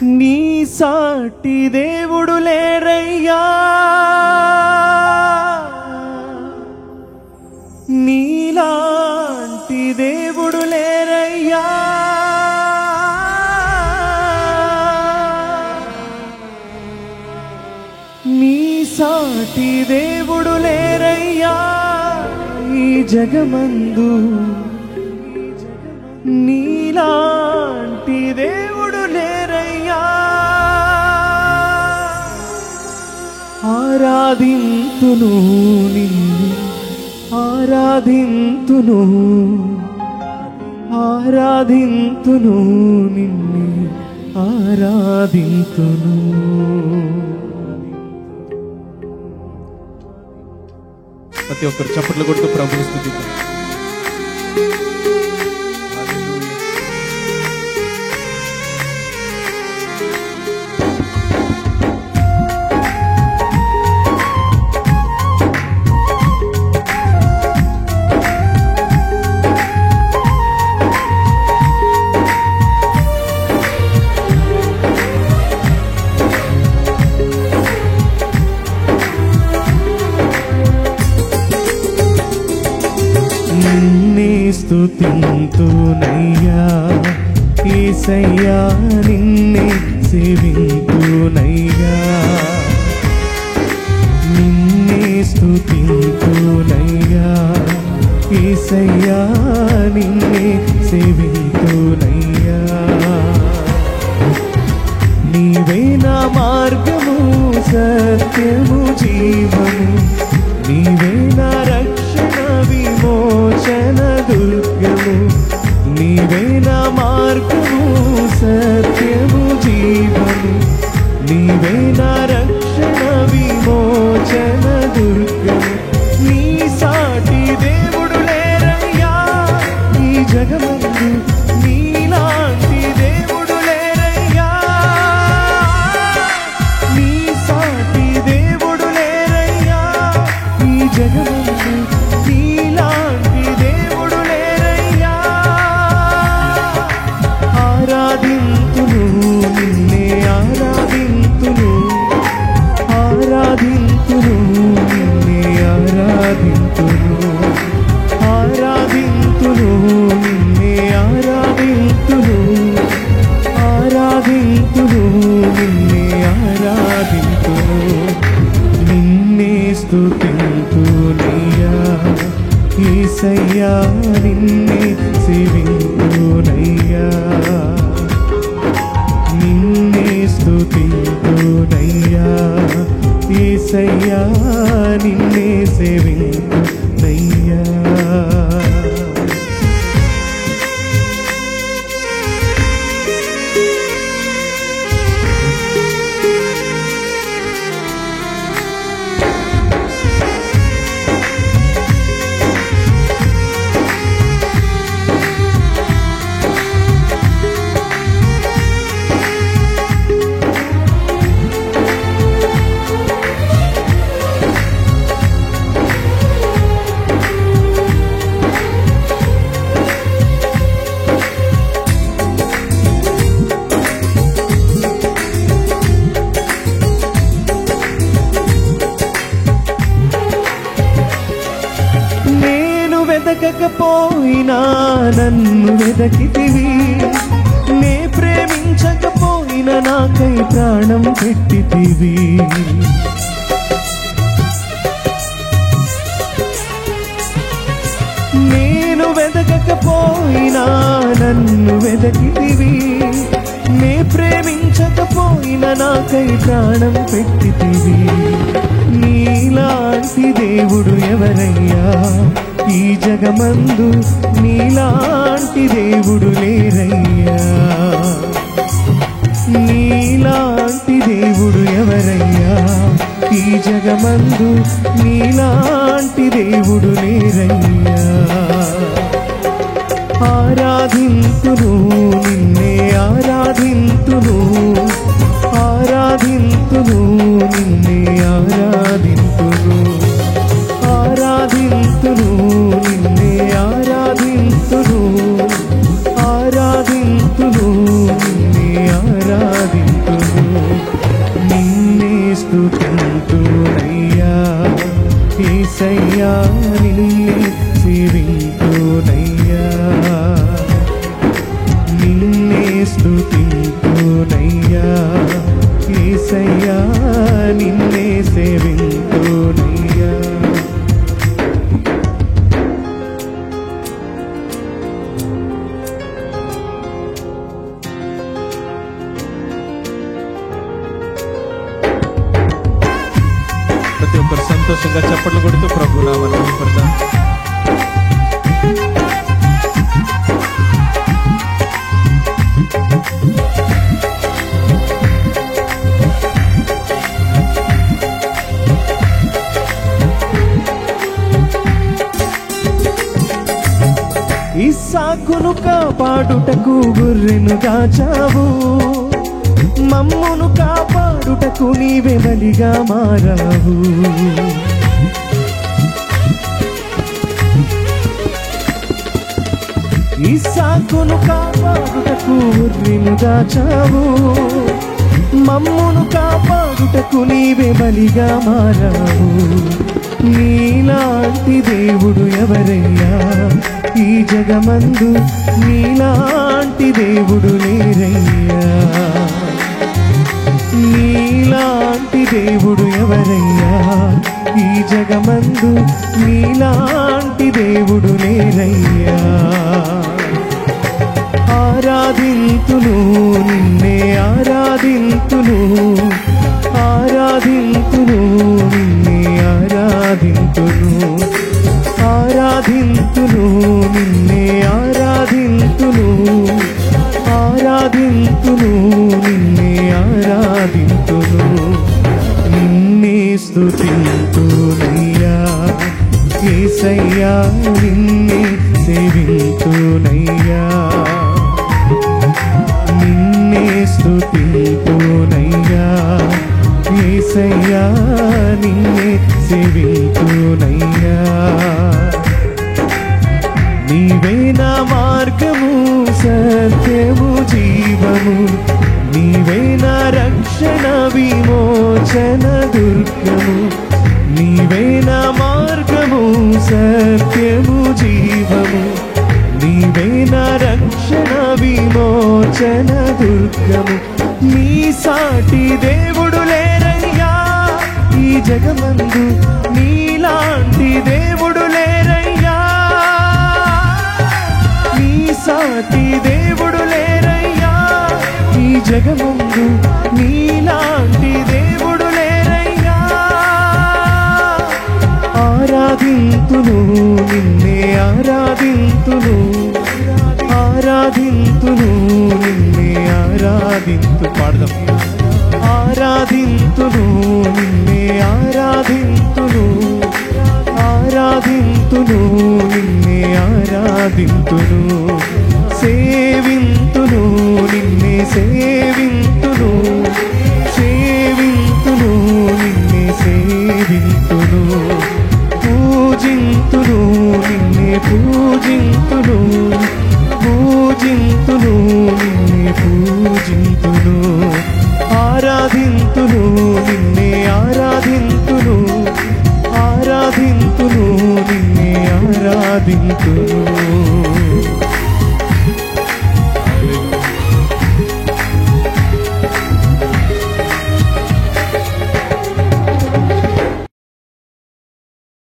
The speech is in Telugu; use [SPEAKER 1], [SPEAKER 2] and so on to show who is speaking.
[SPEAKER 1] నీ సాటి దేవుడు లేరయ్యా, నీలాంటి దేవుడు లేరయ్యా, నీ సాటి దేవుడు లేరయ్యా ఈ జగమందు, నీలాంటి దేవుడు లేరయ్యా. ఆరాధింతును నిన్ను, ఆరాధింతును, ఆరాధింతును నిన్ను, ఆరాధింతును. ప్రతి ఒక్కరు చప్పట్లు కొడుతూ ప్రభుని స్తుతిద్దాం. స్తుతింతునయ్యా యేసయ్యా, నిన్నే సేవింతునయ్యా, నిన్నే స్తుతింతునయ్యా యేసయ్యా, నిన్నే సేవింతునయ్యా. నీవే నా మార్గము సత్యము జీవము, నీవే నా రక్షణ విమోచన దుర్గము, నీవే నా మార్గము సత్యము జీవము, నీవే నా రక్షణ విమోచన దుర్గము. నీ సాటి దేవుడు లేరయ్యా ఈ జగమందు, నీలాంటి దేవుడు లేరయ్యా, నీ సాటి దేవుడు లేరయ్యా ఈ జగమందు, నీలాంటి దేవుడు లేరయ్యా. ఆరాధింతును నిన్నే, ఆరాధింతును, ఆరాధింతును నిన్నే, ఆరాధింతును, ఆరాధింతును నిన్నే, ఆరాధింతును, ఆరాధింతును నిన్నే, ఆరాధింతును. నిన్నే స్తుతింతునయ్యా యేసయ్యా, నిన్నే సేవింతునయ్యా, నిన్నే స్తుతింతునయ్యా యేసయ్యా, నిన్నే సేవింతునయ్యా. వెదకకపోయినా నన్ను వెదకితివి, నే ప్రేమించకపోయినా నాకై ప్రాణం పెట్టితివి. నేను వెదకకపోయినా నన్ను వెదకితివి, నే ప్రేమించకపోయినా నాకై ప్రాణం పెట్టితివి. నీలాంటి దేవుడు ఎవరయ్యా ఈ జగమందు, నీలాంటి దేవుడు లేరయ్యా, నీలాంటి దేవుడు ఎవరయ్యా ఈ జగమందు, నీలాంటి దేవుడు లేరయ్యా. ఆరాధింతును నిన్నే, ఆరాధింతును, ఆరాధింతును నిన్నే, ఆరాధింతును, ఆరాధింతును నిన్నే, ఆరాధింతును, ఆరాధింతును నిన్నే, ఆరాధింతును.
[SPEAKER 2] యేసయ్యా నిన్నే సేవింతునయ్యా, నిన్నే స్తుతింతునయ్యా, యేసయ్యా నిన్నే సేవింతునయ్యా.
[SPEAKER 1] ప్రతి ఒక్కరు సంతోషంగా చప్పట్లు కొడుతూ ప్రభు నామమున మహిమపడదాం.
[SPEAKER 2] ఇస్సాకును కాపాడుటకు గొర్రెను దాచావు, మమ్మును కాపాడుటకు నీవే బలిగా మారావు. ఇస్సాకును కాపాడుటకు గొర్రెను దాచావు, మమ్మును కాపాడుటకు నీవే బలిగా మారావు. నీలాంటి దేవుడు ఎవరయ్యా ఈ జగమందు, నీలాంటి దేవుడు లేరయ్యా. నీలాంటి దేవుడు ఎవరయ్యా ఈ జగమందు, నీలాంటి దేవుడు లేరయ్యా. ఆరాధింతును నిన్నే ఆరాధింతును, ఆరాధింతును నిన్నే ఆరాధింతును, ఆరాధింతును నిన్నే ఆరాధింతును, ఆరాధింతును నిన్నే ఆరాధింతును, నిన్నే స్తుతింతునయ్యా, యేసయ్యా నిన్నే సేవింతునయ్యా, నిన్నే స్తుతింతునయ్యా, యేసయ్యా నిన్నే సేవింతునయ్యా. నీవే నా మార్గము సత్యము జీవము, నీవే నా రక్షణ విమోచన దుర్గము, నీవే నా మార్గము సత్యము జీవము, నీవే నా రక్షణ విమోచన దుర్గము. నీ సాటి దేవుడు లేరయ్యా ఈ జగమందు, నీలాంటి దేవుడు లేరయ్యా, నీ సాటి దేవుడు లేరయ్యా ఈ జగమందు, నీలాంటి దేవుడు లేరయ్యా. ఆరాధింతును నిన్నే ఆరాధింతును, ఆరాధింతును నిన్నే ఆరాధింతు పాడదాం. ఆరాధింతును నిన్నే ఆరాధింతును, ఆరాధింతును నిన్నే ఆరాధింతును, సేవింతును నిన్నే సేవింతును,